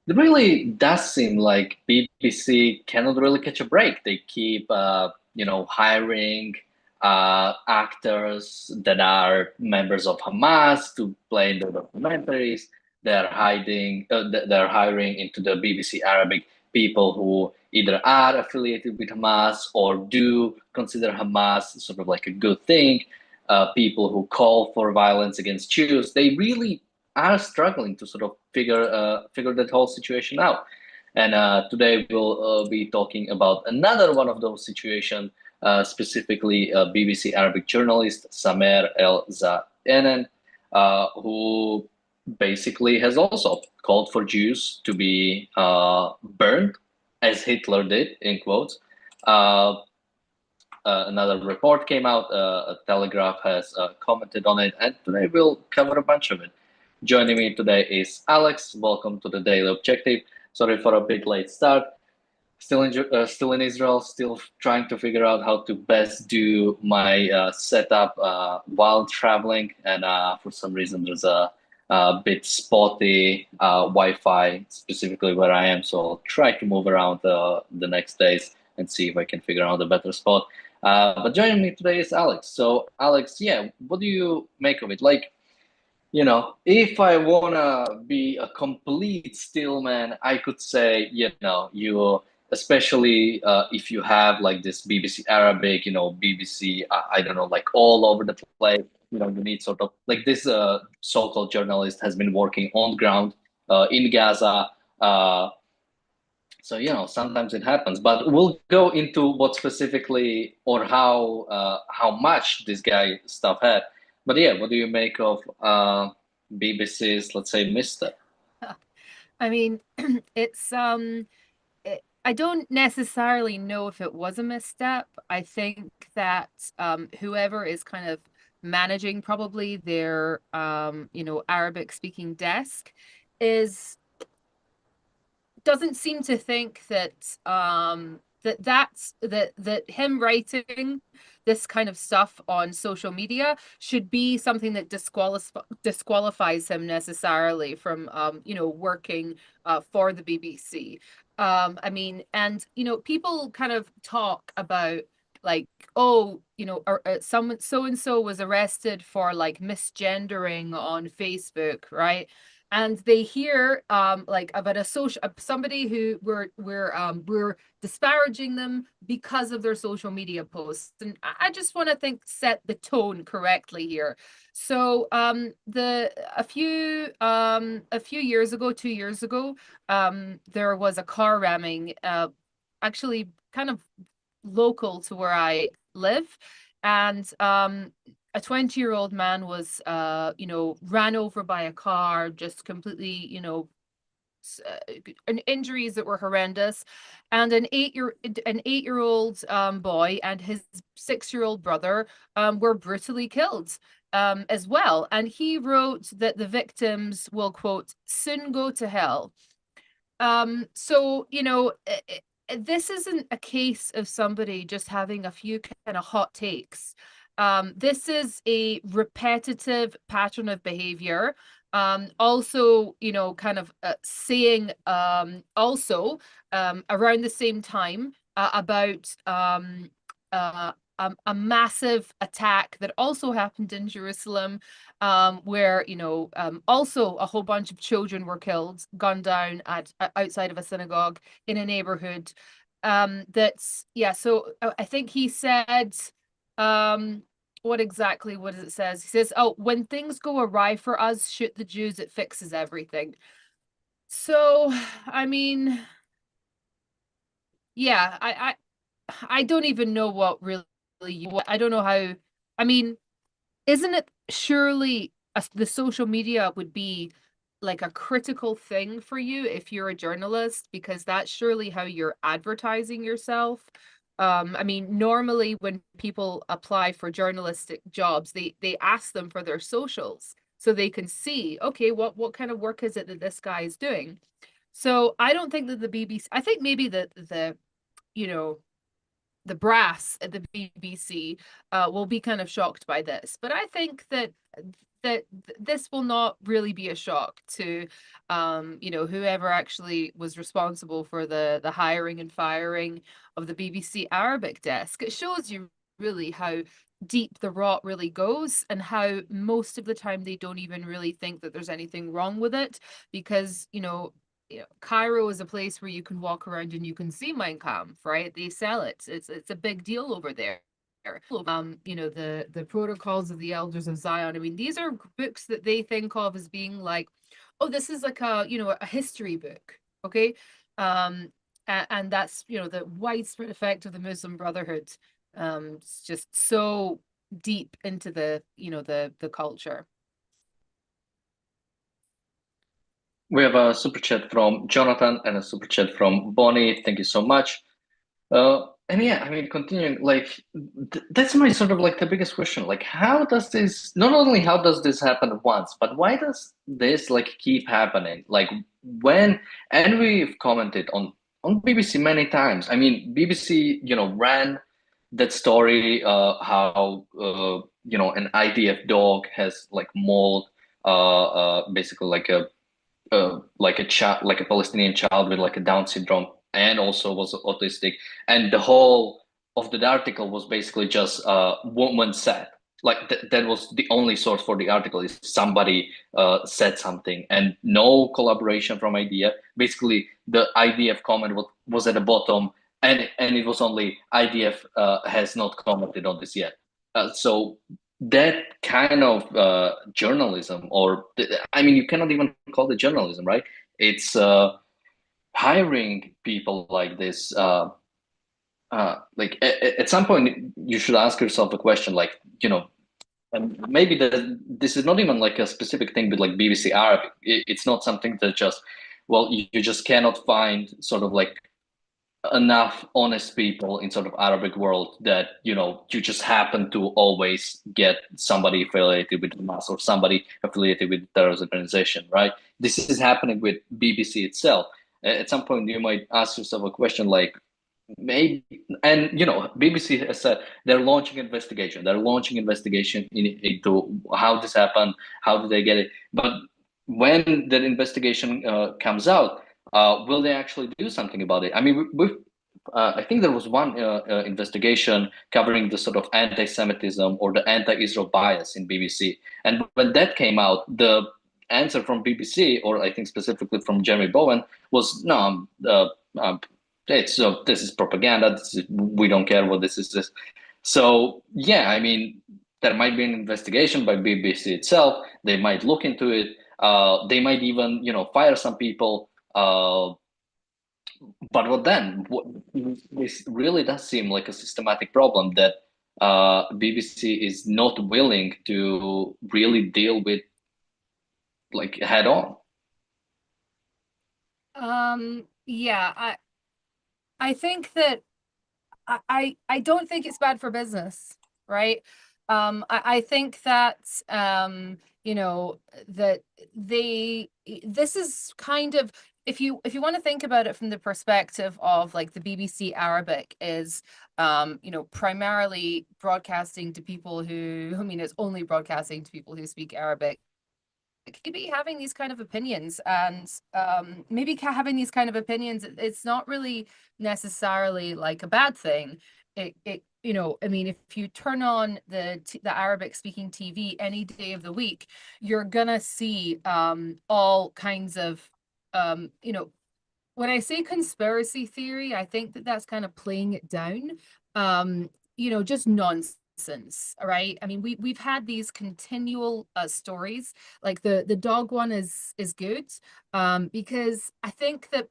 it really does seem like BBC cannot really catch a break. They keep, hiring actors that are members of Hamas to play in the documentaries. They're hiring into the BBC Arabic people who either are affiliated with Hamas or do consider Hamas sort of like a good thing. People who call for violence against Jews. They really are struggling to sort of figure that whole situation out. And today we'll be talking about another one of those situations, specifically BBC Arabic journalist Samer El Zaenen, who basically has also called for Jews to be burned, as Hitler did, in quotes. Uh, another report came out, a Telegraph has commented on it, and today we'll cover a bunch of it. Joining me today is Alex. Welcome to the Daily Objective. Sorry for a bit late start. Still in Israel, still trying to figure out how to best do my setup while traveling, and for some reason there's a bit spotty Wi-Fi specifically where I am, so I'll try to move around the next days and see if I can figure out a better spot. But joining me today is Alex. So Alex, yeah, what do you make of it? Like, if I wanna be a complete stillman, I could say, you, especially if you have like this BBC Arabic, BBC, I don't know, like all over the place. You need sort of like this so-called journalist has been working on ground in Gaza. So sometimes it happens, but we'll go into what specifically or how much this guy stuff had. But yeah, what do you make of BBC's, let's say, misstep? I mean, it's I don't necessarily know if it was a misstep. I think that whoever is kind of managing probably their Arabic speaking desk is doesn't seem to think that that him writing this kind of stuff on social media should be something that disqualifies him necessarily from working for the BBC. I mean, and people kind of talk about like, oh, someone so and so was arrested for like misgendering on Facebook, right? And they hear like about a social somebody who we're disparaging them because of their social media posts, and I just want to think set the tone correctly here. So the a few years ago, 2 years ago, there was a car ramming, actually kind of local to where I live, and a 20-year-old man was ran over by a car, just completely, injuries that were horrendous, and an 8-year-old boy and his 6-year-old brother were brutally killed as well. And he wrote that the victims will, quote, soon go to hell. So, this isn't a case of somebody just having a few kind of hot takes. This is a repetitive pattern of behavior. Also, kind of saying also around the same time about a massive attack that also happened in Jerusalem, where also a whole bunch of children were killed, gunned down at outside of a synagogue in a neighborhood. That's yeah. So I think he said, what does it says? He says, "Oh, when things go awry for us, shoot the Jews. It fixes everything." So, I mean, yeah, I don't even know what really. I don't know how. I mean, isn't it surely the social media would be like a critical thing for you if you're a journalist, because that's surely how you're advertising yourself. I mean, normally when people apply for journalistic jobs, they ask them for their socials so they can see, okay, what kind of work is it that this guy is doing? So I don't think that the BBC, I think maybe the you know the brass at the BBC will be kind of shocked by this. But I think that this will not really be a shock to whoever actually was responsible for the hiring and firing of the BBC Arabic desk. It shows you really how deep the rot really goes, and how most of the time they don't even really think that there's anything wrong with it, because Cairo is a place where you can walk around and you can see Mein Kampf, right? They sell it. It's a big deal over there. The Protocols of the Elders of Zion. I mean, these are books that they think of as being like, oh, this is like a history book, okay? And that's the widespread effect of the Muslim Brotherhood. It's just so deep into the culture. We have a super chat from Jonathan and a super chat from Bonnie. Thank you so much. And yeah, I mean, continuing, like, that's my sort of like the biggest question. Like, how does this, not only how does this happen once, but why does this like keep happening? Like, when, and we've commented on BBC many times. I mean, BBC, ran that story, how, an IDF dog has like mauled, basically like a child, like a Palestinian child with like a Down syndrome, and also was autistic. And the whole of the article was basically just woman said. Like that was the only source for the article, is somebody said something, and no collaboration from IDF. Basically, the IDF comment was at the bottom, and it was only IDF has not commented on this yet. So that kind of journalism, or I mean, you cannot even call it journalism, right? It's hiring people like this. Like at some point, you should ask yourself a question, like, and maybe this is not even like a specific thing with like BBC Arabic. It's not something that just, well, you just cannot find sort of like enough honest people in sort of Arabic world that you just happen to always get somebody affiliated with Hamas or somebody affiliated with the terrorist organization, right? This is happening with BBC itself. At some point, you might ask yourself a question like, maybe, and BBC has said they're launching investigation. They're launching investigation into how this happened, how did they get it, but when that investigation comes out, will they actually do something about it? I mean, I think there was one investigation covering the sort of anti-Semitism or the anti-Israel bias in BBC, and when that came out, the answer from BBC, or I think specifically from Jeremy Bowen, was no. This is propaganda. We don't care what this is. So yeah, I mean, there might be an investigation by BBC itself. They might look into it. They might even, fire some people. But what then? This really does seem like a systematic problem that BBC is not willing to really deal with, like, head on. Yeah, I think that I don't think it's bad for business, right? I think that that this is kind of, if you want to think about it from the perspective of like the BBC Arabic is primarily broadcasting to people who, I mean, it's only broadcasting to people who speak Arabic. Maybe having these kind of opinions, and maybe having these kind of opinions, it's not really necessarily like a bad thing. I mean, if you turn on the Arabic speaking TV any day of the week, you're gonna see all kinds of when I say conspiracy theory, I think that that's kind of playing it down. Just nonsense. Right? I mean, we've had these continual stories. Like the dog one is good, because I think that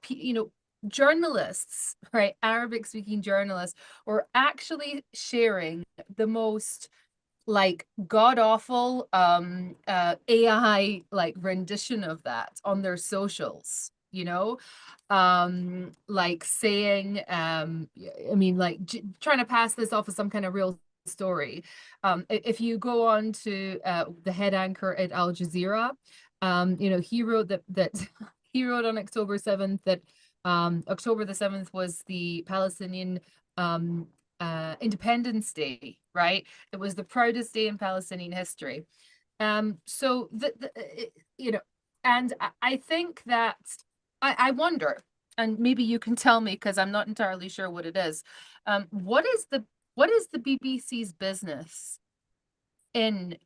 journalists, right, Arabic speaking journalists, were actually sharing the most like god awful AI like rendition of that on their socials, like saying I mean, like trying to pass this off as some kind of real story. If you go on to the head anchor at Al Jazeera, he wrote that he wrote on October 7th that October the 7th was the Palestinian Independence Day, right? It was the proudest day in Palestinian history. So you know, and I think that I wonder, and maybe you can tell me because I'm not entirely sure what it is. What is the BBC's business in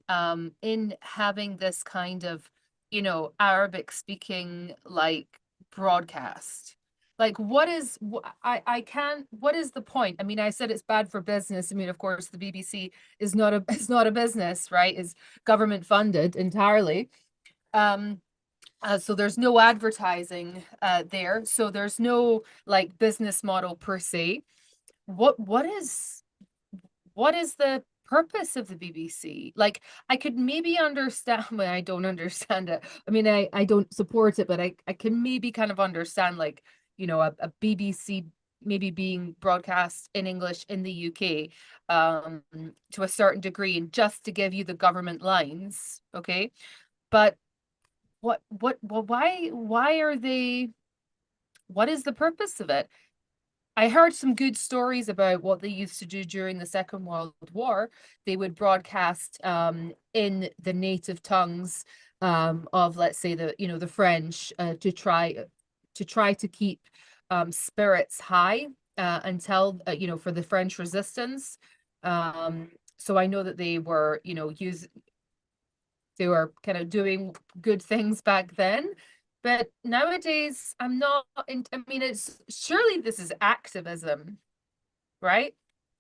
having this kind of, Arabic speaking like broadcast? Like I can't, what is the point? I mean, I said it's bad for business. I mean, of course, the BBC is not a it's not a business, right? Is government funded entirely. Um so there's no advertising there. So there's no like business model per se. What is the purpose of the BBC? Like, I could maybe understand, well, I don't understand it. I mean, I don't support it, but I can maybe kind of understand, like, a BBC maybe being broadcast in English in the UK to a certain degree, and just to give you the government lines, okay? But why are they, what is the purpose of it? I heard some good stories about what they used to do during the Second World War. They would broadcast in the native tongues of, let's say, the French, to try to keep spirits high until for the French resistance. So I know that they were they were kind of doing good things back then. But nowadays, I'm not. I mean, it's surely this is activism, right?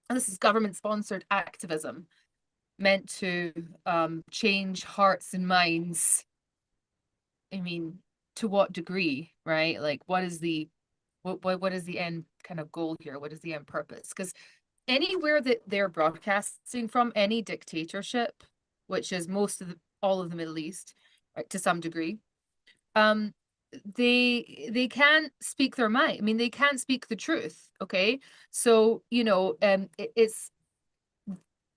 And this is government-sponsored activism meant to change hearts and minds. I mean, to what degree, right? Like, what is the end kind of goal here? What is the end purpose? Because anywhere that they're broadcasting from, any dictatorship, which is all of the Middle East, right, to some degree, um, they can't speak their mind. I mean, they can't speak the truth. Okay, so it's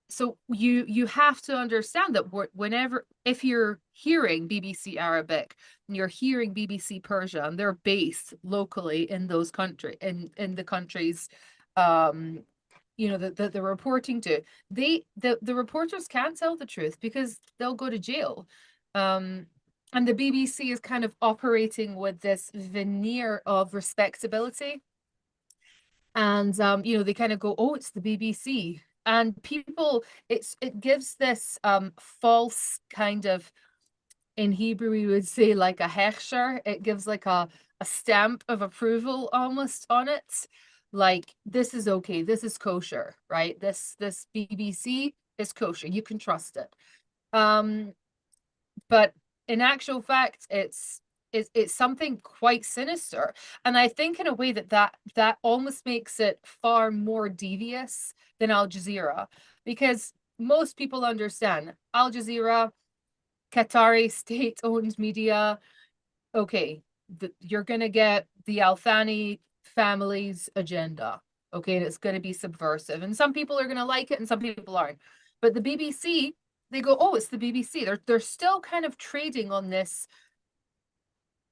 so you have to understand that whenever, if you're hearing BBC Arabic and you're hearing BBC Persia, and they're based locally in those in the countries that they're reporting to, the reporters can't tell the truth because they'll go to jail. And the BBC is kind of operating with this veneer of respectability. And they kind of go, oh, it's the BBC. And people, it gives this false kind of, in Hebrew we would say, like a hechsher. It gives like a stamp of approval almost on it. Like, this is okay, this is kosher, right? This BBC is kosher. You can trust it. But in actual fact, it's something quite sinister. And I think in a way that almost makes it far more devious than Al Jazeera, because most people understand Al Jazeera, Qatari state-owned media. Okay, you're gonna get the Al Thani family's agenda. Okay, and it's gonna be subversive, and some people are gonna like it, and some people aren't. But the BBC, they go, oh, it's the BBC. They're still kind of trading on this.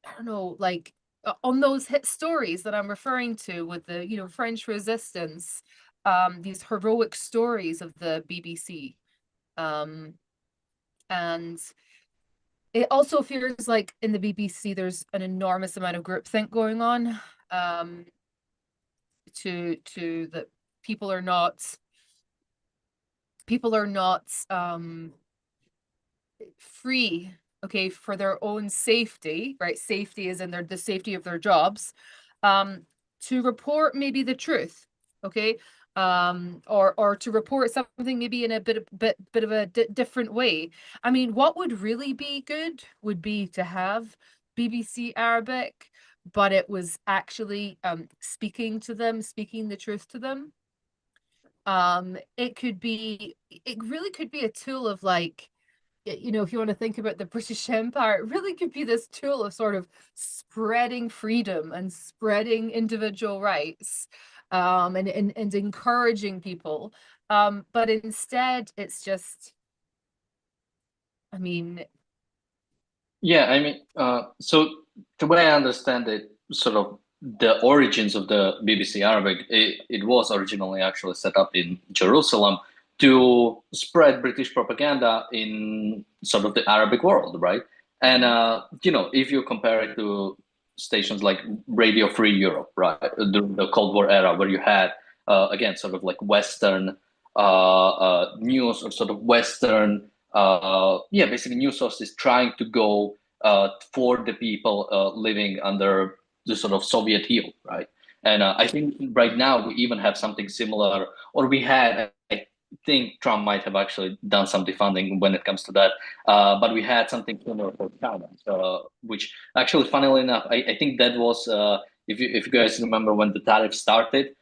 I don't know, like on those hit stories that I'm referring to with the French resistance, these heroic stories of the BBC, um, and it also feels like in the BBC there's an enormous amount of groupthink going on. To that people are not free, okay, for their own safety, right? Safety is in the safety of their jobs, to report maybe the truth, okay, or to report something maybe in a bit of a different way. I mean, what would really be good would be to have BBC Arabic, but it was actually speaking to them, speaking the truth to them. It really could be a tool of, like, if you want to think about the British Empire, it really could be this tool of sort of spreading freedom and spreading individual rights, and encouraging people. But instead, it's just, I mean, Yeah, I mean, so the way I understand it, sort of the origins of the BBC Arabic, it was originally actually set up in Jerusalem to spread British propaganda in sort of the Arabic world, right? And if you compare it to stations like Radio Free Europe, right, during the Cold War era, where you had again sort of like Western news or sort of Western, basically news sources trying to go for the people living under the sort of Soviet heel, right? And I think right now we even have something similar, or we had. I think Trump might have actually done some defunding when it comes to that, but we had something similar for China, which actually, funnily enough, I think that was if you guys remember when the tariff started.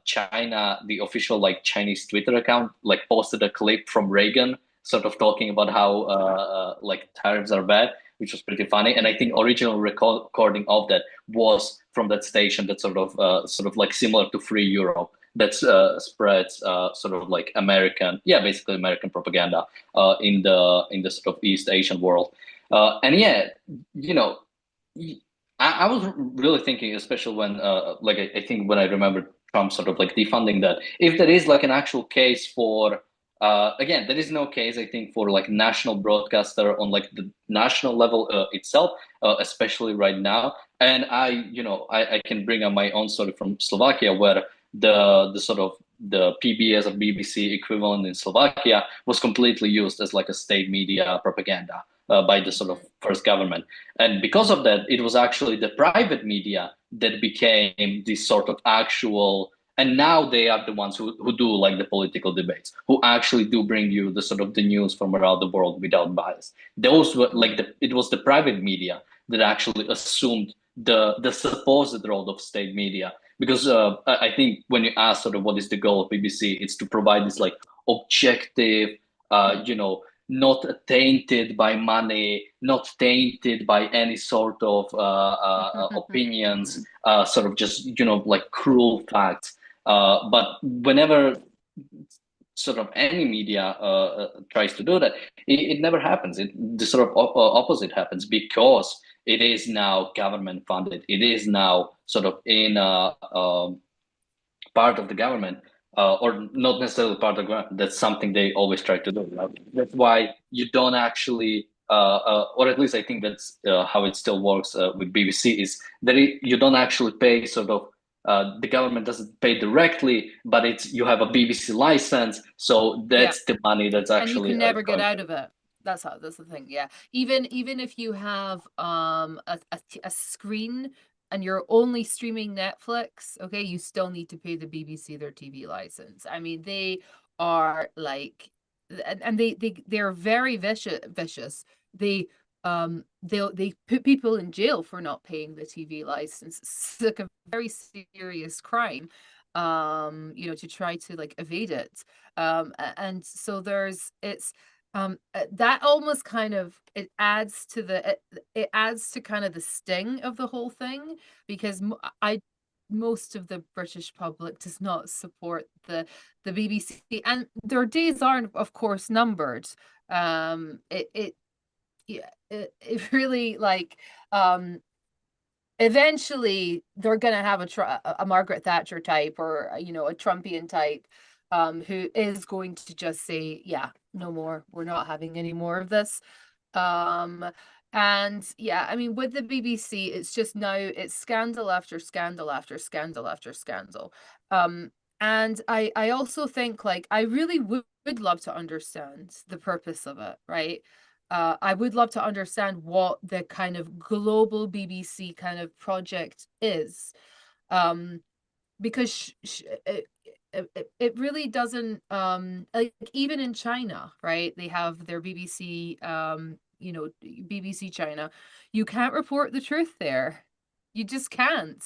China, the official like Chinese Twitter account, like posted a clip from Reagan, sort of talking about how like tariffs are bad, which was pretty funny. And I think original recording of that was from that station that sort of like similar to Free Europe that spreads sort of like American, basically American propaganda in the sort of East Asian world. And yeah, you know, I was really thinking, especially when like I think when I remember Trump sort of like defunding that, if there is like an actual case for again, there is no case, I think, for like national broadcaster on like the national level itself, especially right now. And I can bring up my own story from Slovakia, where the sort of the PBS or BBC equivalent in Slovakia was completely used as like a state media propaganda by the sort of first government. And because of that, it was actually the private media that became this sort of actual, and now they are the ones who do like the political debates, who actually do bring you the sort of the news from around the world without bias. Those were like it was the private media that actually assumed the supposed role of state media. Because I think when you ask sort of what is the goal of BBC, it's to provide this like objective, not tainted by money, not tainted by any sort of opinions, sort of just like cruel facts. But whenever sort of any media tries to do that, it never happens. The sort of opposite happens because it is now government funded. It is now sort of in part of the government, or not necessarily part of the government. That's something they always try to do. Right? That's why you don't actually, or at least I think that's how it still works with BBC, is that you don't actually pay sort of the government doesn't pay directly, but you have a BBC license, so that's the money that's and you actually can never get going out of it. That's the thing. Yeah, even if you have a screen and you're only streaming Netflix, okay, you still need to pay the BBC their TV license. I mean, they are like, and they're very vicious. They put people in jail for not paying the TV license. It's like a very serious crime, to try to like evade it. And so that almost kind of it adds to kind of the sting of the whole thing, because most of the British public does not support the BBC, and their days are of course numbered. It really like eventually they're gonna have a Margaret Thatcher type, or a Trumpian type, who is going to just say, yeah, no more, we're not having any more of this. And yeah, I mean, with the BBC, it's just now it's scandal after scandal after scandal after scandal. And I also think, like, I really would love to understand the purpose of it, right? I would love to understand what the kind of global BBC kind of project is, because it really doesn't, like, even in China, right? They have their BBC, BBC China. You can't report the truth there. You just can't.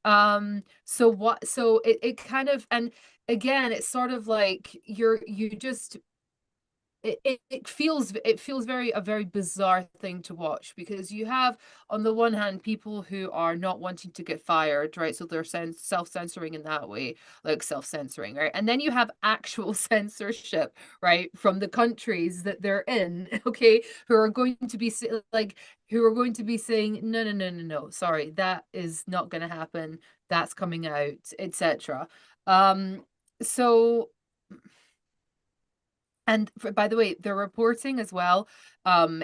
So it kind of, and again, it's sort of like you just it feels a very bizarre thing to watch, because you have, on the one hand, people who are not wanting to get fired, right? So they're self-censoring in that way, like self-censoring, right? And then you have actual censorship, right, from the countries that they're in, okay, who are going to be like, who are going to be saying, no, no, no, no, no, sorry, that is not going to happen, that's coming out, etc. So, and by the way, their reporting as well,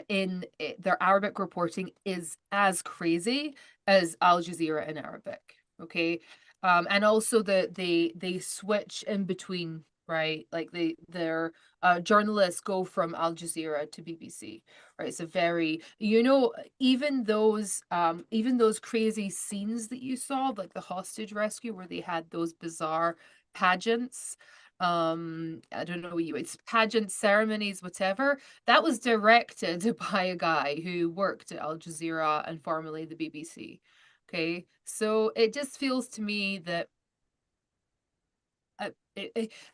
in their Arabic reporting is as crazy as Al Jazeera in Arabic. Okay, and also they switch in between, right? Like their journalists go from Al Jazeera to BBC, right? It's a very, even those crazy scenes that you saw, like the hostage rescue, where they had those bizarre pageants, I don't know, it's pageant ceremonies, whatever, that was directed by a guy who worked at Al Jazeera and formerly the BBC. Okay, so it just feels to me that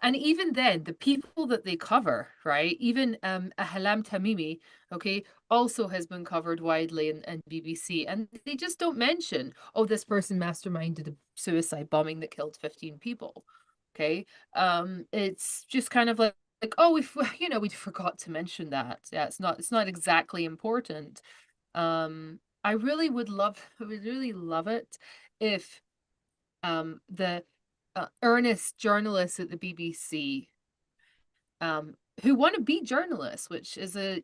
and even then, the people that they cover, right? Even Ahlam Tamimi, okay, also has been covered widely in BBC, and they just don't mention, oh, this person masterminded a suicide bombing that killed 15 people. Okay, it's just kind of like, oh, we forgot to mention that. Yeah, it's not exactly important. I really would really love it if the earnest journalists at the BBC, who want to be journalists, which is a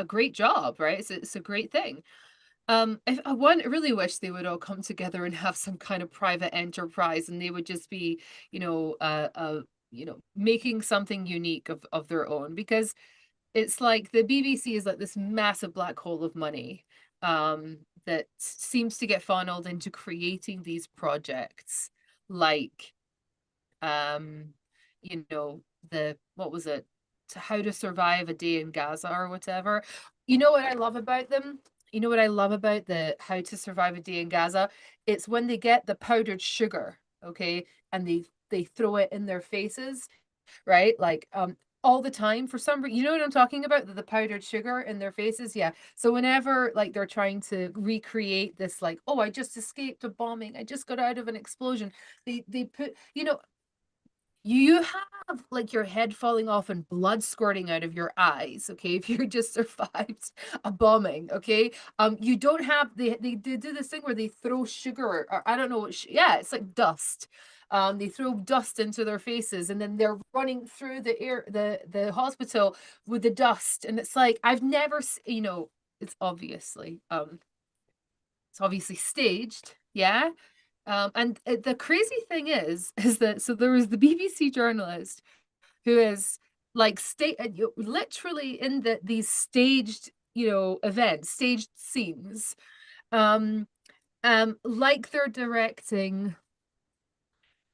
great job, right? It's a great thing. If I really wish they would all come together and have some kind of private enterprise, and they would just be, making something unique of their own, because it's like the BBC is like this massive black hole of money, that seems to get funneled into creating these projects, like, um, you know, what was it? How to Survive a Day in Gaza or whatever. You know what I love about them? You know what I love about the How to Survive a Day in Gaza? It's when they get the powdered sugar, okay, and they throw it in their faces, right? Like, all the time, for some reason, you know what I'm talking about, the powdered sugar in their faces. Yeah, so whenever, like, they're trying to recreate this, like, oh, I just escaped a bombing, I just got out of an explosion, they put, you have like your head falling off and blood squirting out of your eyes, okay, if you just survived a bombing, okay. You don't have, they do this thing where they throw sugar, or I don't know what, yeah, it's like dust. They throw dust into their faces, and then they're running through the air, the hospital with the dust, and it's like, I've never, it's obviously staged, yeah. And the crazy thing is that, so there was the BBC journalist who is like literally in these staged, events, staged scenes, um, like they're directing.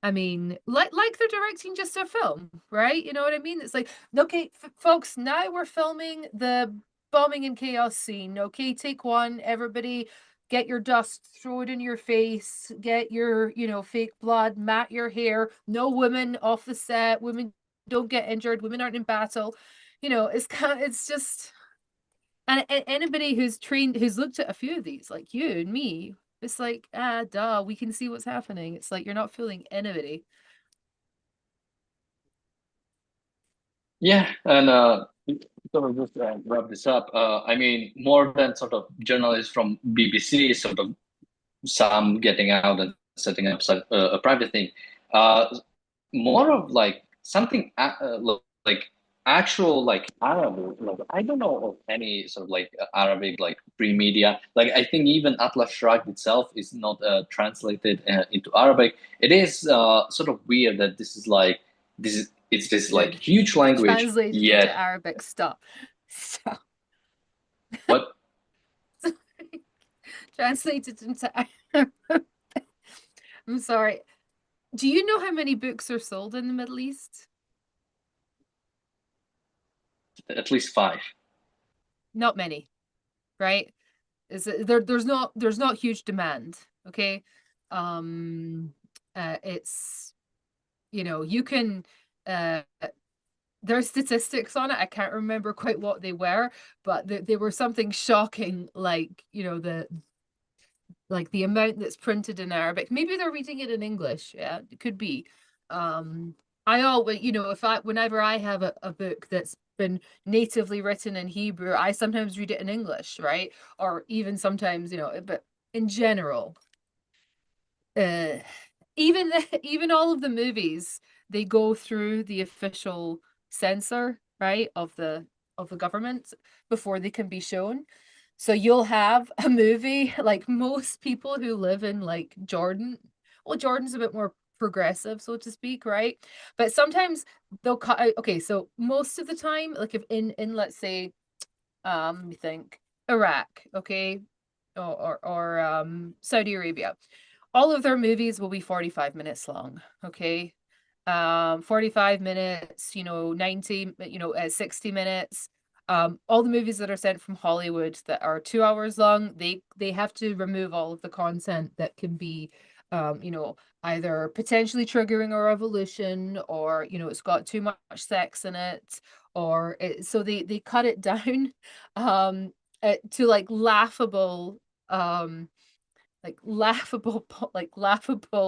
I mean, like they're directing just a film, right? You know what I mean? It's like, okay, folks, now we're filming the bombing and chaos scene. Okay, take one, everybody. Get your dust, throw it in your face, get your, fake blood, mat your hair. No women off the set. Women don't get injured. Women aren't in battle. It's just, and anybody who's trained, who's looked at a few of these, like you and me, it's like, duh, we can see what's happening. It's like, you're not fooling anybody. Yeah, and sort of just wrap this up. I mean, more than sort of journalists from BBC, sort of some getting out and setting up a private thing. Uh, More of like something like actual like Arabic. Like I don't know of any sort of like Arabic like free media. Like I think even Atlas Shrugged itself is not translated into Arabic. It is sort of weird that it's this like Dude, huge language translated into yet Arabic, stop. Stop. what Translated into Arabic. I'm sorry. Do you know how many books are sold in the Middle East? at least five. Not many, right? There's not huge demand, okay? It's, you can, uh there's statistics on it. I can't remember quite what they were, but they were something shocking, like, like the amount that's printed in Arabic. Maybe they're reading it in English. Yeah, it could be. I always, whenever I have a book that's been natively written in Hebrew, I sometimes read it in English, right? Or even sometimes, but in general, uh, even even all of the movies, they go through the official censor, right, of the government before they can be shown. So you'll have a movie, like most people who live in like Jordan. Well, Jordan's a bit more progressive, so to speak, right? But sometimes they'll cut out. Okay, so most of the time, like if in let's say, let me think, Iraq, okay, or Saudi Arabia, all of their movies will be 45 minutes long, okay? 45 minutes, 90, 60 minutes. All the movies that are sent from Hollywood that are 2 hours long, they have to remove all of the content that can be either potentially triggering a revolution, or it's got too much sex in it, or so they cut it down to like laughable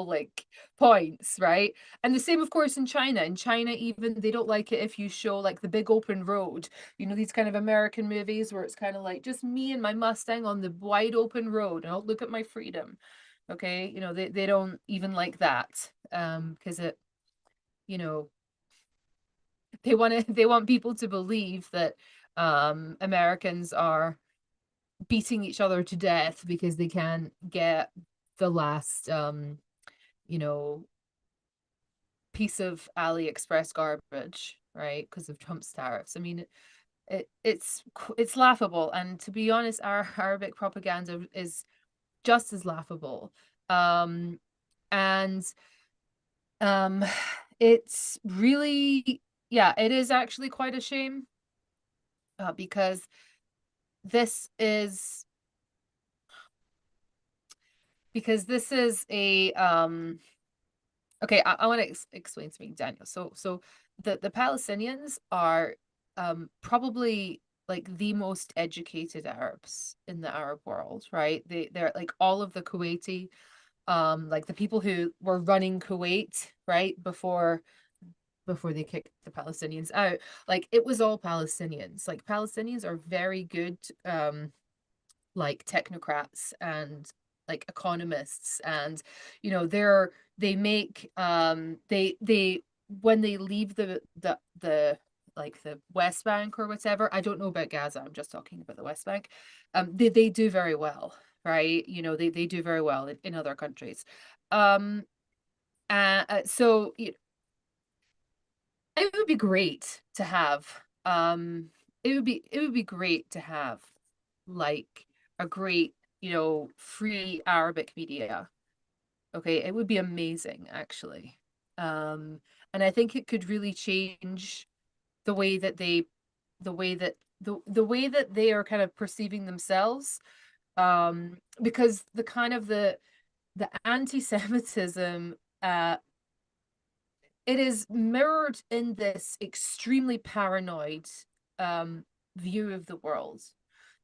like points, right? And the same, of course, in China. In China, even they don't like it if you show like the big open road, these kind of American movies where it's kind of like just me and my Mustang on the wide open road, and I'll look at my freedom. Okay, they don't even like that, because it, you know they want people to believe that Americans are beating each other to death because they can't get the last you know piece of AliExpress garbage, right? Because of Trump's tariffs. I mean, it's laughable, and to be honest, our Arabic propaganda is just as laughable. Um, and um, it's really, yeah, it is actually quite a shame, because this is this is a okay, I want to explain something, Daniel. So the Palestinians are probably like the most educated Arabs in the Arab world, right? They're like all of the Kuwaiti, like the people who were running Kuwait, right, before they kicked the Palestinians out. Like it was all Palestinians. Like Palestinians are very good like technocrats and like economists, and they make they when they leave the like the West Bank or whatever. I don't know about Gaza, I'm just talking about the West Bank. They do very well, right? They do very well in other countries. um so it would be great to have it would be great to have like a great, free Arabic media. Okay, it would be amazing actually. And I think it could really change the way that the way that they are kind of perceiving themselves. Because the kind of the anti-Semitism, it is mirrored in this extremely paranoid view of the world.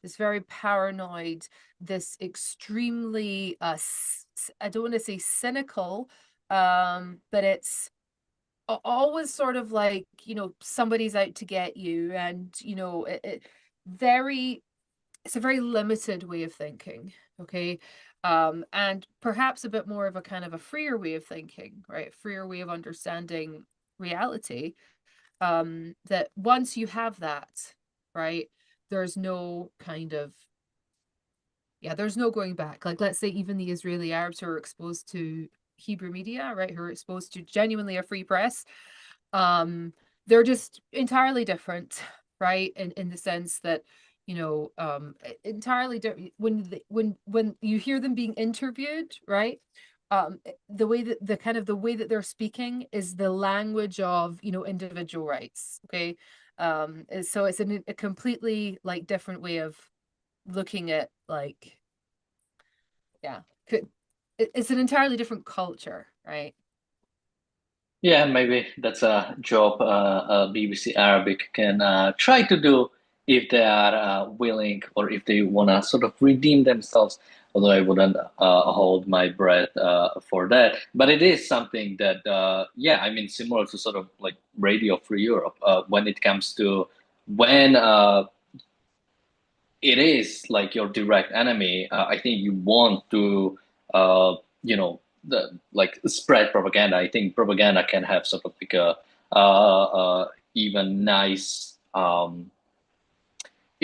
This very paranoid, this extremely, I don't want to say cynical, but it's always sort of like, somebody's out to get you. And, very, it's a very limited way of thinking. Okay. And perhaps a bit more of a kind of a freer way of thinking, right? Freer way of understanding reality. That once you have that, right, there's no kind of, yeah, there's no going back. Like, let's say even the Israeli Arabs who are exposed to Hebrew media, right, who are exposed to genuinely a free press, um, they're just entirely different, right? In the sense that, entirely different when you hear them being interviewed, right? The way that the way that they're speaking is the language of, individual rights. Okay. So it's a completely like different way of looking at like, yeah, it's an entirely different culture, right? Yeah, maybe that's a job BBC Arabic can try to do if they are willing or if they want to sort of redeem themselves. Although I wouldn't hold my breath for that. But it is something that, yeah, I mean, similar to sort of like Radio Free Europe when it comes to when it is like your direct enemy, I think you want to, you know, like spread propaganda. I think propaganda can have sort of like a even nice.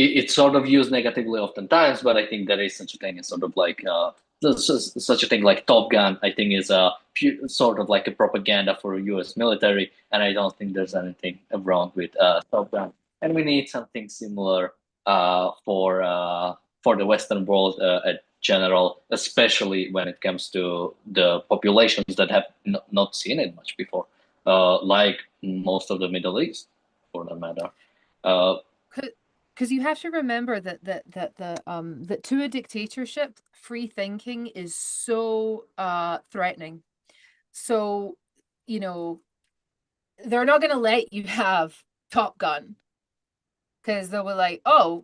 It's sort of used negatively oftentimes, but I think there is such a thing as sort of like such a thing like Top Gun. I think is a sort of like a propaganda for U.S. military, and I don't think there's anything wrong with Top Gun. And we need something similar for the Western world at general, especially when it comes to the populations that have not seen it much before, like most of the Middle East, for that matter. Uh, Because you have to remember that to a dictatorship, free thinking is so threatening. So, you know, they're not going to let you have Top Gun because they'll be like, oh,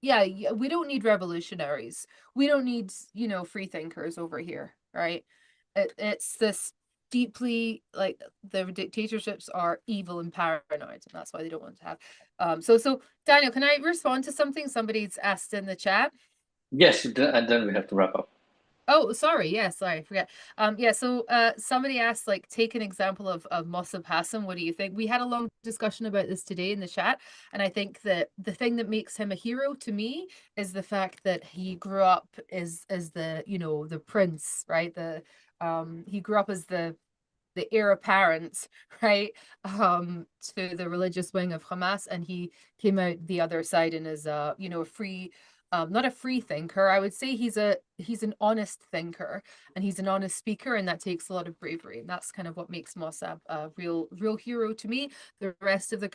yeah, we don't need revolutionaries. We don't need, free thinkers over here, right? It's this deeply, like, the dictatorships are evil and paranoid, and that's why they don't want to have. So Daniel, can I respond to something somebody's asked in the chat? yes, and then we have to wrap up. Oh, sorry. Yeah, sorry, I forget. Yeah, so somebody asked, like, take an example of Mossab Hassan. What do you think? We had a long discussion about this today in the chat, and I think that the thing that makes him a hero to me is the fact that he grew up as the, the prince, right? He grew up as the heir apparent, right, to the religious wing of Hamas, and he came out the other side and is a free, not a free thinker. I would say he's an honest thinker, and he's an honest speaker, and that takes a lot of bravery. And that's kind of what makes Mossab a real hero to me. The rest of the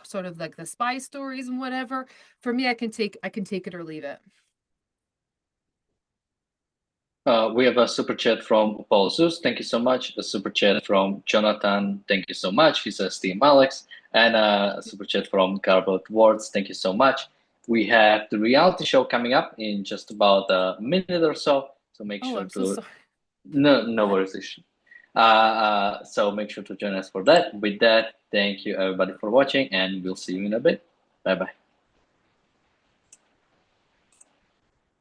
sort of like the spy stories and whatever, for me, I can take it or leave it. We have a super chat from Paul Zeus. Thank you so much. A super chat from Jonathan. Thank you so much. He says Team Alex. And a super chat from Garbot Words. Thank you so much. We have the reality show coming up in just about a minute or so. So make Oh, sure I'm so to sorry. no worries. So make sure to join us for that. With that, thank you everybody for watching, and we'll see you in a bit. Bye bye.